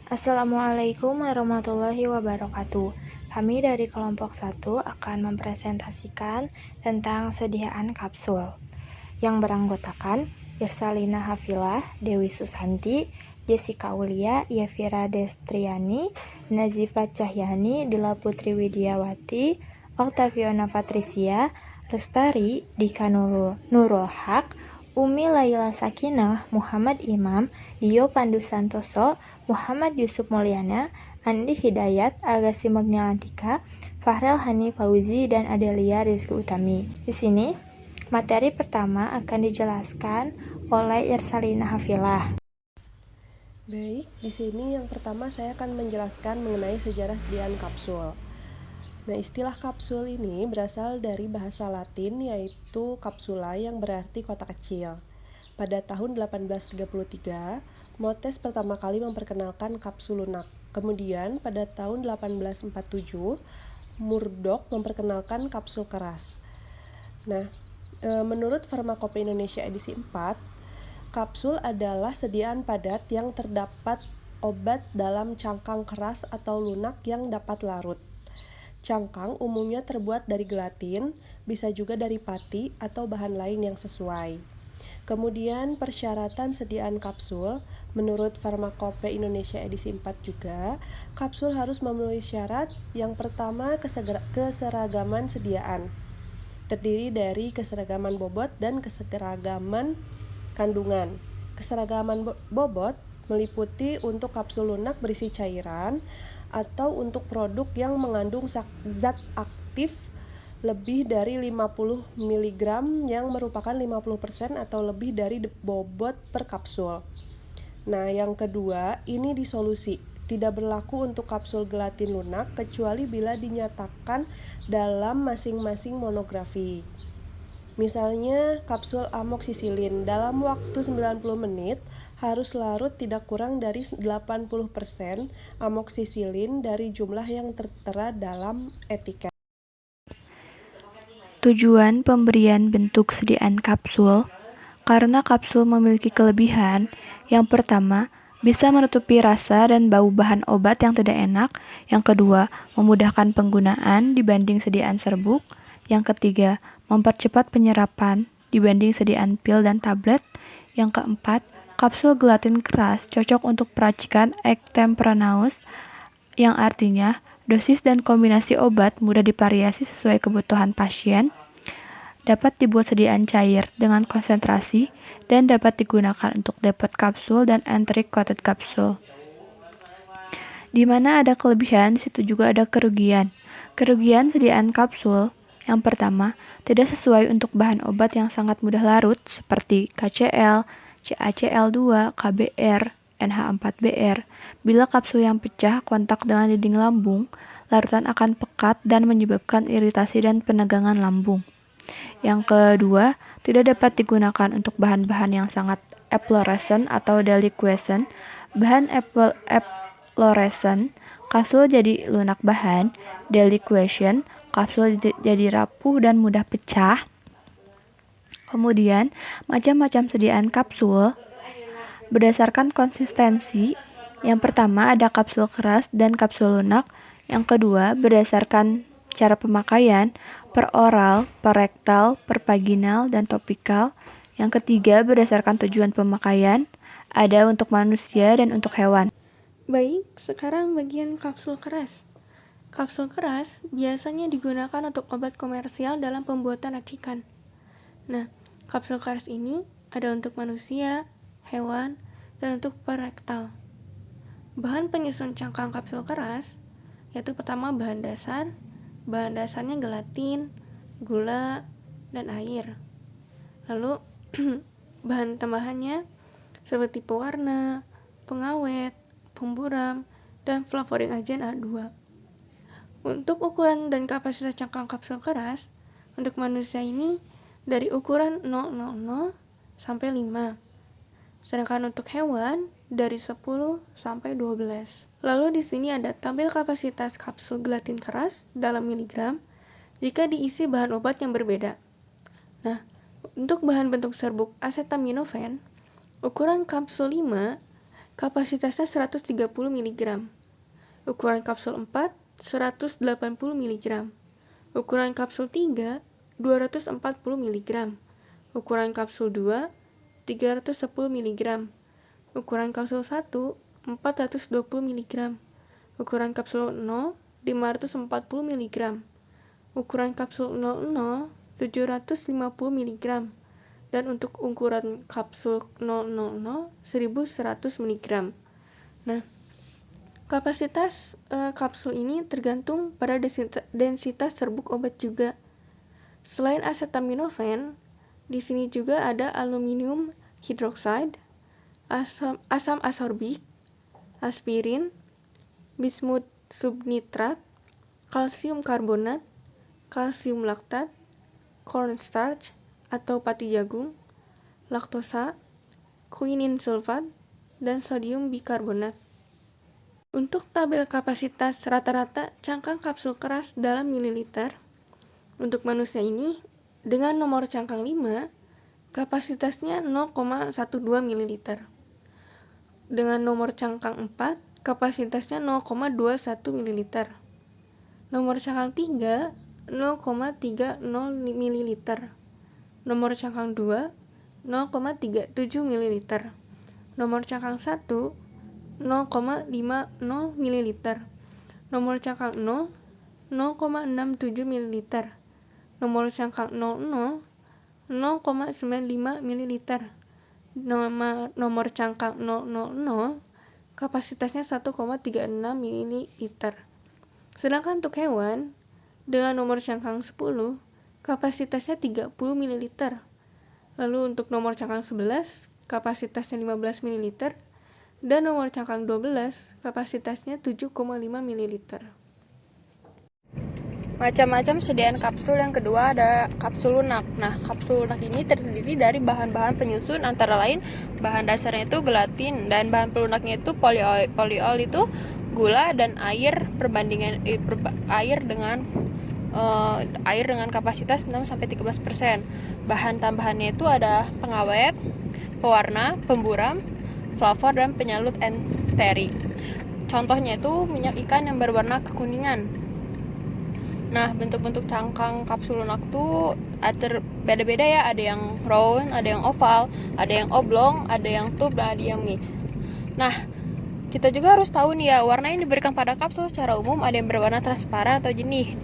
Assalamualaikum warahmatullahi wabarakatuh. Kami dari kelompok 1 akan mempresentasikan tentang sediaan kapsul yang beranggotakan Irsalina Hafilah, Dewi Susanti, Jessica Aulia, Yevira Destriani, Nazifat Cahyani, Dila Putri Widiawati, Octaviana Patricia, Lestari, Dika Nurul Haq, Umi Laila Sakinah, Muhammad Imam, Dio Pandu Santoso, Muhammad Yusuf Mulyana, Andi Hidayat, Agassi Magnilantika, Fahrel Hani Fauzi, dan Adelia Rizky Utami. Di sini, materi pertama akan dijelaskan oleh Irsalina Hafilah. Baik, di sini yang pertama saya akan menjelaskan mengenai sejarah sediaan kapsul. Nah, istilah kapsul ini berasal dari bahasa Latin yaitu capsula yang berarti kotak kecil. Pada tahun 1833, Motes pertama kali memperkenalkan kapsul lunak. Kemudian pada tahun 1847, Murdoch memperkenalkan kapsul keras. Nah, menurut Farmakope Indonesia edisi 4, kapsul adalah sediaan padat yang terdapat obat dalam cangkang keras atau lunak yang dapat larut. Cangkang umumnya terbuat dari gelatin, bisa juga dari pati atau bahan lain yang sesuai. Kemudian persyaratan sediaan kapsul, menurut Farmakope Indonesia edisi 4 juga, kapsul harus memenuhi syarat yang pertama keseragaman sediaan. Terdiri dari keseragaman bobot dan keseragaman kandungan. Keseragaman bobot meliputi untuk kapsul lunak berisi cairan atau untuk produk yang mengandung zat aktif lebih dari 50 mg yang merupakan 50% atau lebih dari bobot per kapsul. Nah, yang kedua, ini disolusi. Tidak berlaku untuk kapsul gelatin lunak kecuali bila dinyatakan dalam masing-masing monografi. Misalnya kapsul amoksisilin dalam waktu 90 menit harus larut tidak kurang dari 80% amoksisilin dari jumlah yang tertera dalam etiket. Tujuan pemberian bentuk sediaan kapsul. Karena kapsul memiliki kelebihan, yang pertama, bisa menutupi rasa dan bau bahan obat yang tidak enak. Yang kedua, memudahkan penggunaan dibanding sediaan serbuk. Yang ketiga, mempercepat penyerapan dibanding sediaan pil dan tablet. Yang keempat, kapsul gelatin keras cocok untuk peracikan extemporaneous, yang artinya dosis dan kombinasi obat mudah divariasi sesuai kebutuhan pasien, dapat dibuat sediaan cair dengan konsentrasi, dan dapat digunakan untuk depot kapsul dan enteric coated kapsul. Di mana ada kelebihan, di situ juga ada kerugian. Kerugian sediaan kapsul, yang pertama, tidak sesuai untuk bahan obat yang sangat mudah larut seperti KCl, CaCl2, KBr, NH4Br. Bila kapsul yang pecah kontak dengan dinding lambung, larutan akan pekat dan menyebabkan iritasi dan penegangan lambung. Yang kedua, tidak dapat digunakan untuk bahan-bahan yang sangat efflorescent atau deliquescent. Bahan efflorescent, kapsul jadi lunak bahan. Deliquescent, kapsul jadi rapuh dan mudah pecah. Kemudian, macam-macam sediaan kapsul berdasarkan konsistensi. Yang pertama ada kapsul keras dan kapsul lunak. Yang kedua, berdasarkan cara pemakaian, per oral, per rektal, per vaginal, dan topikal. Yang ketiga, berdasarkan tujuan pemakaian, ada untuk manusia dan untuk hewan. Baik, sekarang bagian kapsul keras. Kapsul keras biasanya digunakan untuk obat komersial dalam pembuatan racikan. Nah, kapsul keras ini ada untuk manusia, hewan, dan untuk perektal. Bahan penyusun cangkang kapsul keras yaitu pertama bahan dasar. Bahan dasarnya gelatin, gula, dan air. Lalu bahan tambahannya seperti pewarna, pengawet, pemburam, dan flavoring agen A2. Untuk ukuran dan kapasitas cangkang kapsul keras untuk manusia ini dari ukuran 000 sampai 5. Sedangkan untuk hewan dari 10 sampai 12. Lalu di sini ada tabel kapasitas kapsul gelatin keras dalam miligram jika diisi bahan obat yang berbeda. Nah, untuk bahan bentuk serbuk acetaminophen, ukuran kapsul 5 kapasitasnya 130 mg. Ukuran kapsul 4, 180 mg. Ukuran kapsul 3, 240 mg. Ukuran kapsul 2, 310 mg. Ukuran kapsul 1, 420 mg. Ukuran kapsul 0, 540 mg. Ukuran kapsul 00, 750 mg. Dan untuk ukuran kapsul 000, 1100 mg. Nah, kapasitas kapsul ini tergantung pada densitas serbuk obat juga. Selain acetaminophen, di sini juga ada aluminium hidroksida, asam asorbik, aspirin, bismut subnitrat, kalsium karbonat, kalsium laktat, cornstarch atau pati jagung, laktosa, quinin sulfat, dan sodium bikarbonat. Untuk tabel kapasitas rata-rata cangkang kapsul keras dalam mililiter, untuk manusia ini dengan nomor cangkang 5, kapasitasnya 0,12 ml. Dengan nomor cangkang 4, kapasitasnya 0,21 ml. Nomor cangkang 3, 0,30 ml. Nomor cangkang 2, 0,37 ml. Nomor cangkang 1, 0,50 ml. Nomor cangkang 0, 0,67 ml. Nomor cangkang 00, 0,95 ml. Nomor cangkang 000, kapasitasnya 1,36 ml. Sedangkan untuk hewan, dengan nomor cangkang 10, kapasitasnya 30 ml. Lalu untuk nomor cangkang 11, kapasitasnya 15 ml. Dan nomor cangkang 12, kapasitasnya 7,5 ml. Macam-macam sediaan kapsul. Yang kedua ada kapsul lunak. Nah, kapsul lunak ini terdiri dari bahan-bahan penyusun, antara lain bahan dasarnya itu gelatin dan bahan pelunaknya itu poliol. Poliol itu gula dan air air dengan kapasitas 6-13%. Bahan tambahannya itu ada pengawet, pewarna, pemburam, flavor, dan penyalut enteri. Contohnya itu minyak ikan yang berwarna kekuningan. Nah, bentuk-bentuk cangkang kapsul lunak tuh beda-beda ya. Ada yang round, ada yang oval, ada yang oblong, ada yang tube, dan ada yang mix. Nah, kita juga harus tahu nih ya, warna yang diberikan pada kapsul secara umum ada yang berwarna transparan atau jernih,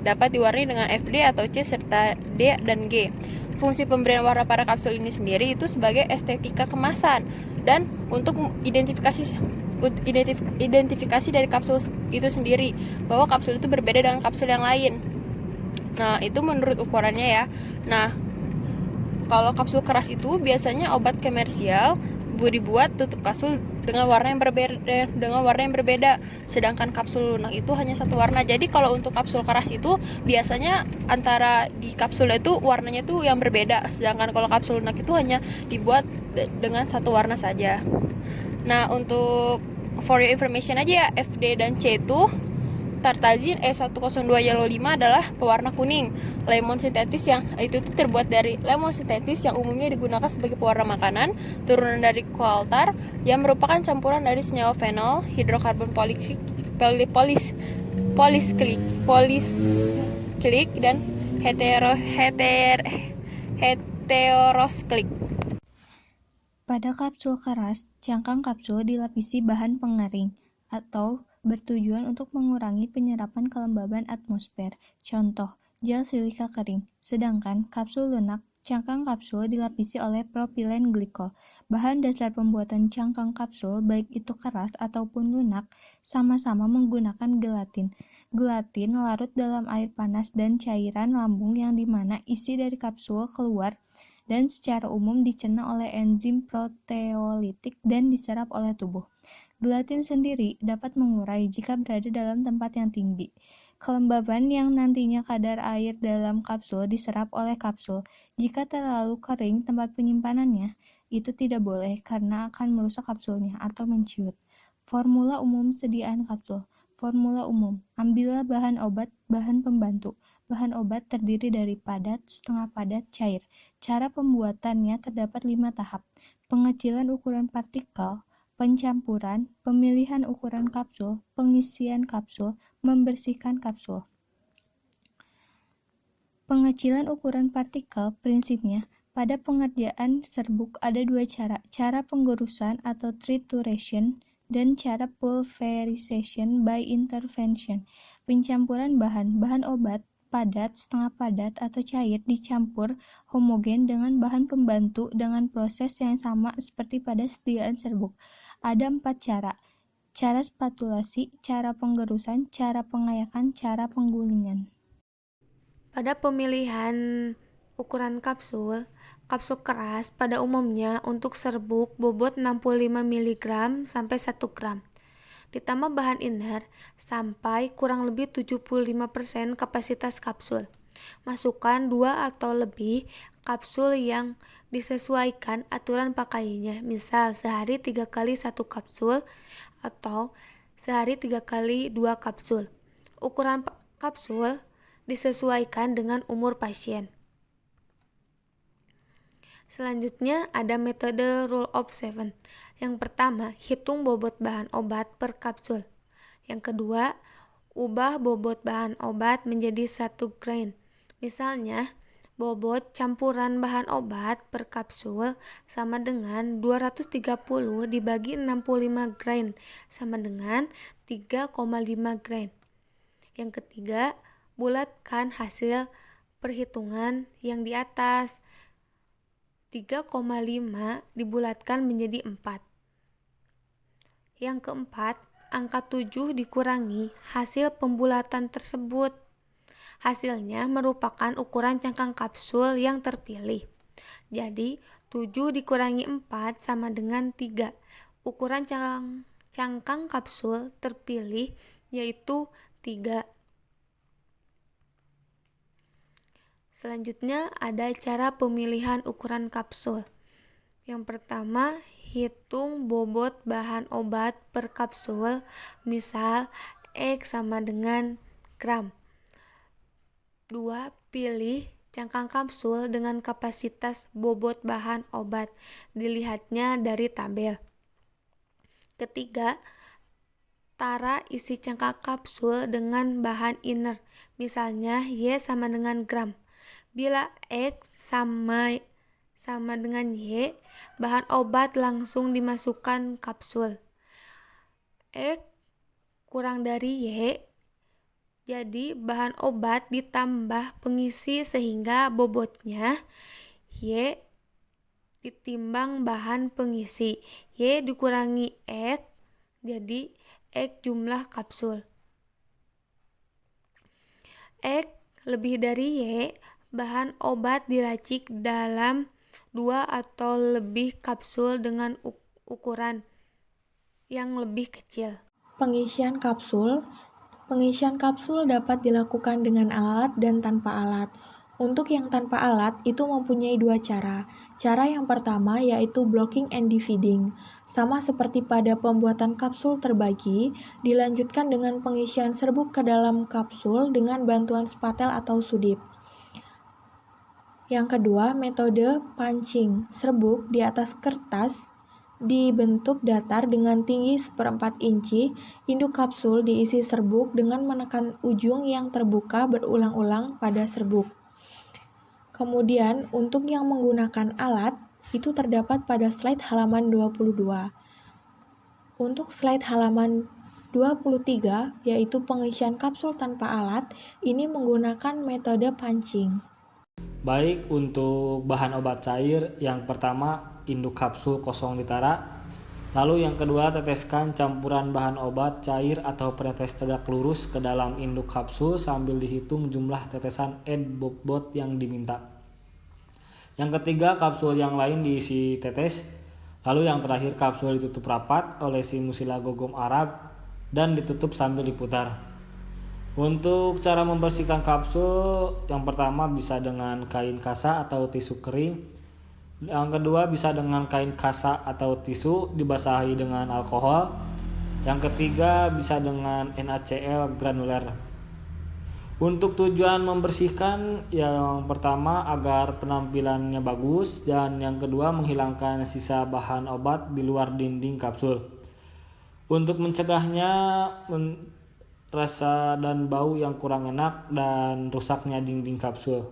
dapat diwarnai dengan FD atau C serta D dan G. Fungsi pemberian warna pada kapsul ini sendiri itu sebagai estetika kemasan dan untuk identifikasi dari kapsul itu sendiri, bahwa kapsul itu berbeda dengan kapsul yang lain. Nah, itu menurut ukurannya ya. Nah, kalau kapsul keras itu biasanya obat komersial dibuat tutup kapsul dengan warna yang berbeda, sedangkan kapsul lunak itu hanya satu warna. Jadi kalau untuk kapsul keras itu biasanya antara di kapsulnya itu warnanya itu yang berbeda, sedangkan kalau kapsul lunak itu hanya dibuat dengan satu warna saja. Nah, untuk for your information aja ya, FD dan C itu Tartazin E102 Yellow 5 adalah pewarna kuning. Lemon sintetis yang itu terbuat dari lemon sintetis yang umumnya digunakan sebagai pewarna makanan, turunan dari coaltar yang merupakan campuran dari senyawa fenol, hidrokarbon polisklik dan heterosklik. Pada kapsul keras, cangkang kapsul dilapisi bahan pengering atau bertujuan untuk mengurangi penyerapan kelembaban atmosfer. Contoh, gel silika kering. Sedangkan kapsul lunak, cangkang kapsul dilapisi oleh propilen glikol. Bahan dasar pembuatan cangkang kapsul, baik itu keras ataupun lunak, sama-sama menggunakan gelatin. Gelatin larut dalam air panas dan cairan lambung yang dimana isi dari kapsul keluar dan secara umum dicerna oleh enzim proteolitik dan diserap oleh tubuh. Gelatin sendiri dapat mengurai jika berada dalam tempat yang tinggi. Kelembaban yang nantinya kadar air dalam kapsul diserap oleh kapsul. Jika terlalu kering tempat penyimpanannya, itu tidak boleh karena akan merusak kapsulnya atau menciut. Formula umum sediaan kapsul. Formula umum, ambillah bahan obat, bahan pembantu. Bahan obat terdiri dari padat, setengah padat, cair. Cara pembuatannya terdapat 5 tahap. Pengecilan ukuran partikel, pencampuran, pemilihan ukuran kapsul, pengisian kapsul, membersihkan kapsul. Pengecilan ukuran partikel prinsipnya, pada pengerjaan serbuk ada dua cara penggerusan atau trituration dan cara pulverization by intervention. Pencampuran bahan obat, padat, setengah padat, atau cair dicampur homogen dengan bahan pembantu dengan proses yang sama seperti pada sediaan serbuk. Ada 4 cara. Cara spatulasi, cara penggerusan, cara pengayakan, cara penggulingan. Pada pemilihan ukuran kapsul keras pada umumnya untuk serbuk bobot 65 mg sampai 1 gram. Ditambah bahan inner sampai kurang lebih 75% kapasitas kapsul. Masukkan 2 atau lebih kapsul yang disesuaikan aturan pakainya, misal sehari 3 kali 1 kapsul atau sehari 3 kali 2 kapsul. Ukuran kapsul disesuaikan dengan umur pasien. Selanjutnya ada metode rule of 7. Yang pertama, hitung bobot bahan obat per kapsul. Yang kedua, ubah bobot bahan obat menjadi 1 grain. Misalnya, bobot campuran bahan obat per kapsul sama dengan 230 dibagi 65 grain sama dengan 3,5 grain. Yang ketiga, bulatkan hasil perhitungan yang di atas. 3,5 dibulatkan menjadi 4. Yang keempat, angka 7 dikurangi hasil pembulatan tersebut. Hasilnya merupakan ukuran cangkang kapsul yang terpilih. Jadi, 7 dikurangi 4 sama dengan 3. Ukuran cangkang kapsul terpilih yaitu 3. Selanjutnya ada cara pemilihan ukuran kapsul. Yang pertama, hitung bobot bahan obat per kapsul, misal X sama dengan gram. 2. Pilih cangkang kapsul dengan kapasitas bobot bahan obat. Dilihatnya dari tabel. Ketiga, tara isi cangkang kapsul dengan bahan inner, misalnya Y sama dengan gram. Bila X sama dengan Y, bahan obat langsung dimasukkan kapsul. X kurang dari Y, jadi bahan obat ditambah pengisi sehingga bobotnya Y ditimbang bahan pengisi. Y dikurangi X, jadi X jumlah kapsul. X lebih dari Y, bahan obat diracik dalam 2 atau lebih kapsul dengan ukuran yang lebih kecil. Pengisian kapsul dapat dilakukan dengan alat dan tanpa alat. Untuk yang tanpa alat itu mempunyai 2 cara. Cara yang pertama yaitu blocking and dividing. Sama seperti pada pembuatan kapsul terbagi, dilanjutkan dengan pengisian serbuk ke dalam kapsul dengan bantuan spatel atau sudip. Yang kedua, metode punching. Serbuk di atas kertas dibentuk datar dengan tinggi 1/4 inci. Induk kapsul diisi serbuk dengan menekan ujung yang terbuka berulang-ulang pada serbuk. Kemudian, untuk yang menggunakan alat, itu terdapat pada slide halaman 22. Untuk slide halaman 23, yaitu pengisian kapsul tanpa alat, ini menggunakan metode punching. Baik, untuk bahan obat cair, yang pertama induk kapsul kosong ditara. Lalu yang kedua, teteskan campuran bahan obat cair atau penetes tegak lurus ke dalam induk kapsul sambil dihitung jumlah tetesan bobot yang diminta. Yang ketiga, kapsul yang lain diisi tetes. Lalu yang terakhir, kapsul ditutup rapat oleh si musilagogum Arab dan ditutup sambil diputar. Untuk cara membersihkan kapsul, yang pertama bisa dengan kain kasa atau tisu kering. Yang kedua bisa dengan kain kasa atau tisu dibasahi dengan alkohol. Yang ketiga bisa dengan NaCl granuler. Untuk tujuan membersihkan, yang pertama agar penampilannya bagus, dan yang kedua menghilangkan sisa bahan obat di luar dinding kapsul. Untuk mencegahnya rasa dan bau yang kurang enak dan rusaknya dinding kapsul.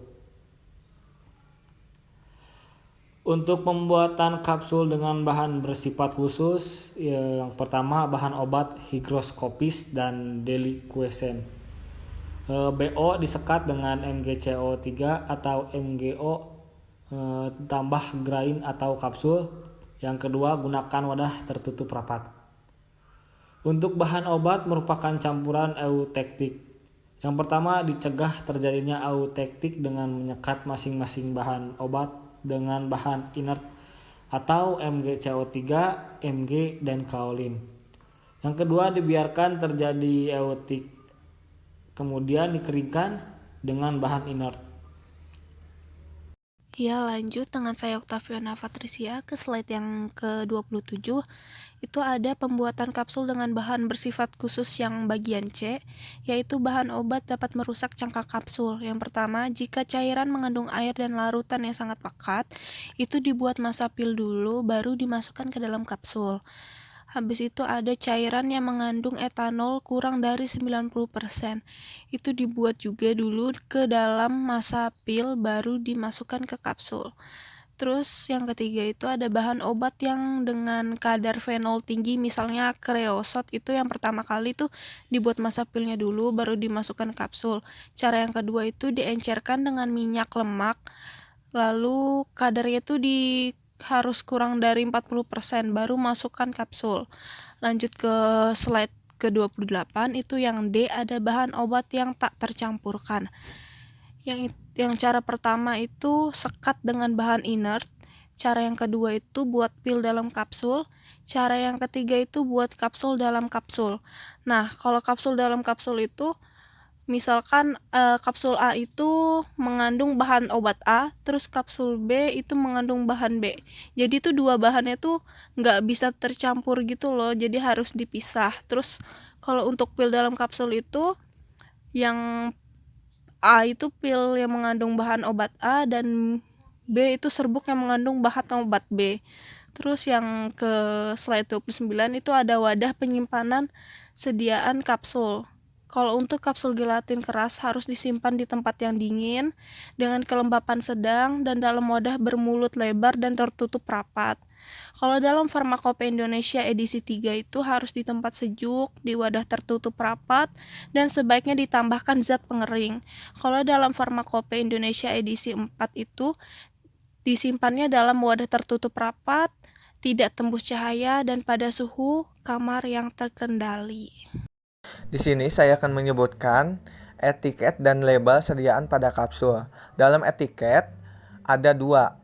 Untuk pembuatan kapsul dengan bahan bersifat khusus, yang pertama bahan obat higroskopis dan delikuesen. BO disekat dengan MgCO3 atau MgO tambah grain atau kapsul. Yang kedua, gunakan wadah tertutup rapat. Untuk bahan obat merupakan campuran eutektik. Yang pertama, dicegah terjadinya eutektik dengan menyekat masing-masing bahan obat dengan bahan inert atau MgCO3, Mg, dan kaolin. Yang kedua, dibiarkan terjadi eutektik, kemudian dikeringkan dengan bahan inert. Ya, lanjut dengan saya Octaviana Patricia ke slide yang ke-27. Itu ada pembuatan kapsul dengan bahan bersifat khusus yang bagian C, yaitu bahan obat dapat merusak cangkang kapsul. Yang pertama, jika cairan mengandung air dan larutan yang sangat pekat, itu dibuat masa pil dulu, baru dimasukkan ke dalam kapsul. Habis itu ada cairan yang mengandung etanol kurang dari 90%. Itu dibuat juga dulu ke dalam masa pil, baru dimasukkan ke kapsul. Terus yang ketiga itu ada bahan obat yang dengan kadar fenol tinggi, misalnya kreosot, itu yang pertama kali tuh dibuat masa pilnya dulu, baru dimasukkan kapsul. Cara yang kedua itu diencerkan dengan minyak lemak, lalu kadarnya itu harus kurang dari 40%, baru masukkan kapsul. Lanjut ke slide ke-28, itu yang D, ada bahan obat yang tak tercampurkan. Yang cara pertama itu sekat dengan bahan inert, cara yang kedua itu buat pil dalam kapsul, cara yang ketiga itu buat kapsul dalam kapsul. Nah, kalau kapsul dalam kapsul itu misalkan kapsul A itu mengandung bahan obat A, terus kapsul B itu mengandung bahan B. Jadi tuh dua bahannya tuh nggak bisa tercampur gitu loh, jadi harus dipisah. Terus kalau untuk pil dalam kapsul itu, yang A itu pil yang mengandung bahan obat A, dan B itu serbuk yang mengandung bahan obat B. Terus yang ke slide 29 itu ada wadah penyimpanan sediaan kapsul. Kalau untuk kapsul gelatin keras harus disimpan di tempat yang dingin dengan kelembapan sedang dan dalam wadah bermulut lebar dan tertutup rapat. Kalau dalam Farmakope Indonesia edisi 3 itu harus di tempat sejuk, di wadah tertutup rapat, dan sebaiknya ditambahkan zat pengering. Kalau dalam Farmakope Indonesia edisi 4 itu disimpannya dalam wadah tertutup rapat, tidak tembus cahaya, dan pada suhu kamar yang terkendali. Di sini saya akan menyebutkan etiket dan label sediaan pada kapsul. Dalam etiket ada dua.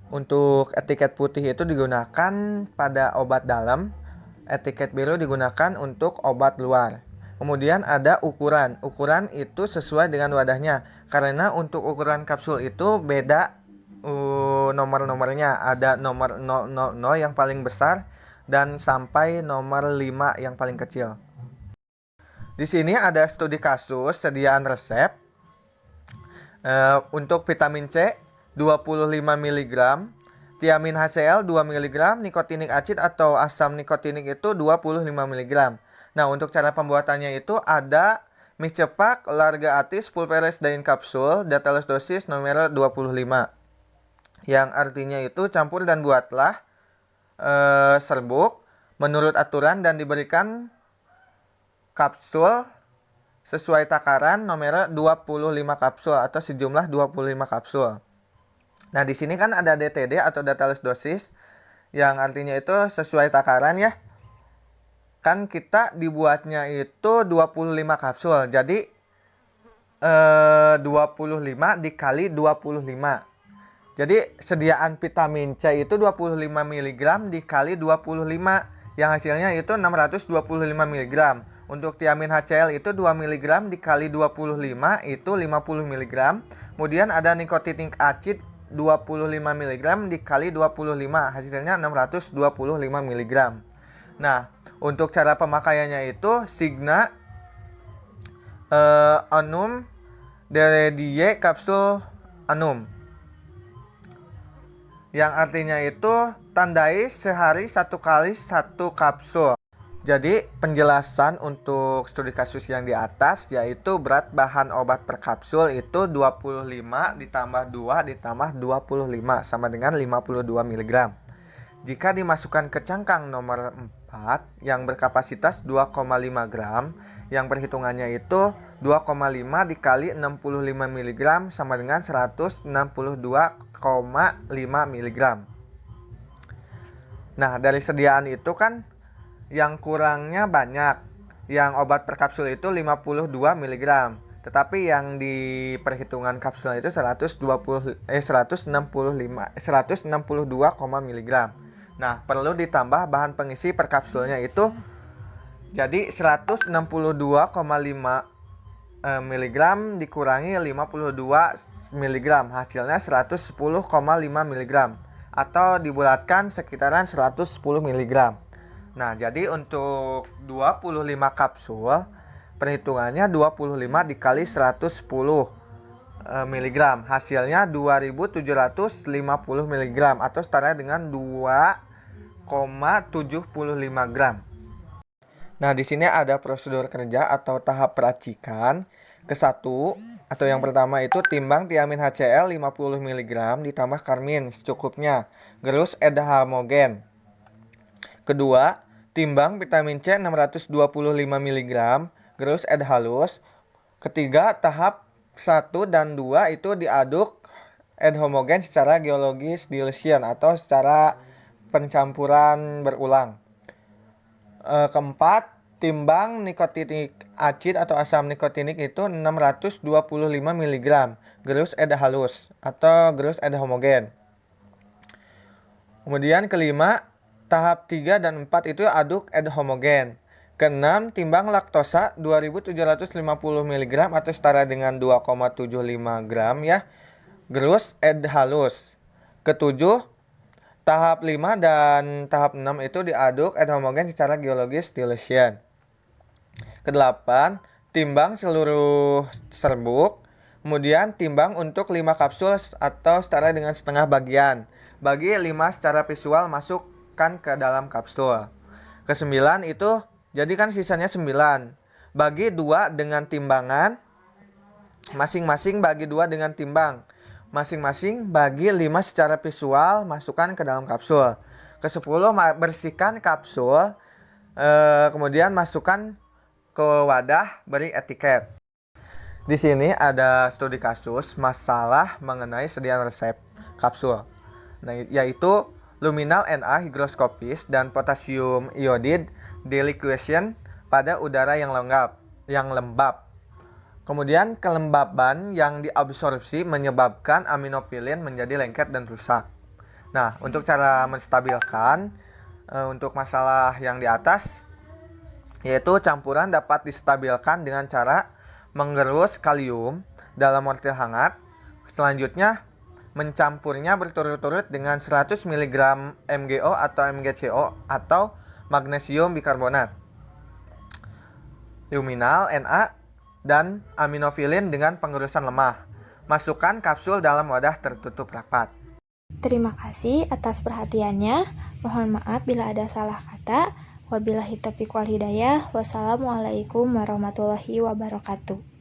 Untuk etiket putih itu digunakan pada obat dalam, etiket biru digunakan untuk obat luar. Kemudian ada ukuran. Ukuran itu sesuai dengan wadahnya. Karena untuk ukuran kapsul itu beda nomor-nomornya. Ada nomor 000 yang paling besar dan sampai nomor 5 yang paling kecil. Di sini ada studi kasus sediaan resep untuk vitamin C 25 mg, tiamin HCl 2 mg, nikotinik acid atau asam nikotinik itu 25 mg. Nah, untuk cara pembuatannya itu ada mix cepak, larga atis, pulveris dain kapsul, detailus dosis nomor 25. Yang artinya itu campur dan buatlah serbuk menurut aturan dan diberikan kapsul sesuai takaran nomor 25 kapsul atau sejumlah 25 kapsul. Nah, di sini kan ada DTD atau detailus dosis yang artinya itu sesuai takaran ya. Kan kita dibuatnya itu 25 kapsul. Jadi 25 dikali 25. Jadi sediaan vitamin C itu 25 mg dikali 25 yang hasilnya itu 625 mg. Untuk tiamin HCl itu 2 mg dikali 25 itu 50 mg. Kemudian ada nikotinik acid 25 mg dikali 25 hasilnya 625 mg. Nah, untuk cara pemakaiannya itu Signa Onum Deredie kapsul anum, yang artinya itu tandai sehari 1 kali 1 kapsul. Jadi penjelasan untuk studi kasus yang di atas yaitu berat bahan obat per kapsul itu 25 ditambah 2 ditambah 25 sama dengan 52 mg. Jika dimasukkan ke cangkang nomor 4 yang berkapasitas 2,5 gram, yang perhitungannya itu 2,5 dikali 65 mg sama dengan 162,5 mg. Nah, dari sediaan itu kan yang kurangnya banyak. Yang obat per kapsul itu 52 mg. Tetapi yang di perhitungan kapsul itu 162, mg. Nah, perlu ditambah bahan pengisi per kapsulnya itu jadi 162,5 mg dikurangi 52 mg, hasilnya 110,5 mg atau dibulatkan sekitaran 110 mg. Nah, jadi untuk 25 kapsul perhitungannya 25 dikali 110 mg, hasilnya 2750 mg atau setara dengan 2,75 gram. Nah, di sini ada prosedur kerja atau tahap peracikan. Ke-1 atau yang pertama itu timbang tiamin HCl 50 mg ditambah karmin secukupnya, gerus eda homogen. Kedua, timbang vitamin C 625 mg, gerus ed halus. Ketiga, tahap 1 dan 2 itu diaduk ed homogen secara geologis dilution atau secara pencampuran berulang. Keempat, timbang nikotinik acid atau asam nikotinik itu 625 mg, gerus ed halus atau gerus ed homogen. Kemudian kelima, tahap 3 dan 4 itu aduk ed homogen. Keenam, timbang laktosa 2750 mg atau setara dengan 2,75 gram ya, gerus ed halus. Ketujuh, tahap 5 dan tahap 6 itu diaduk ed homogen secara geologis dilution. Kedelapan, timbang seluruh serbuk. Kemudian timbang untuk 5 kapsul atau setara dengan setengah bagian. Bagi 5 secara visual masukkan ke dalam kapsul. Ke-9 itu jadi kan sisanya 9. Bagi 2 dengan timbangan. Masing-masing bagi 2 dengan timbang. Masing-masing bagi 5 secara visual masukkan ke dalam kapsul. Ke-10 bersihkan kapsul. Kemudian masukkan ke wadah, beri etiket. Di sini ada studi kasus masalah mengenai sediaan resep kapsul. Nah, yaitu luminal Na hygroskopis dan potasium iodid deliquescence pada udara yang lembab. Kemudian kelembaban yang diabsorpsi menyebabkan aminofilin menjadi lengket dan rusak. Nah, untuk cara menstabilkan untuk masalah yang di atas yaitu campuran dapat distabilkan dengan cara menggerus kalium dalam mortir hangat. Selanjutnya mencampurnya berturut-turut dengan 100 mg MgO atau MgCO atau magnesium bikarbonat, luminal Na dan aminofilin dengan pengerusan lemah. Masukkan kapsul dalam wadah tertutup rapat. Terima kasih atas perhatiannya. Mohon maaf bila ada salah kata. Wabillahi taufiq wal hidayah. Wassalamualaikum warahmatullahi wabarakatuh.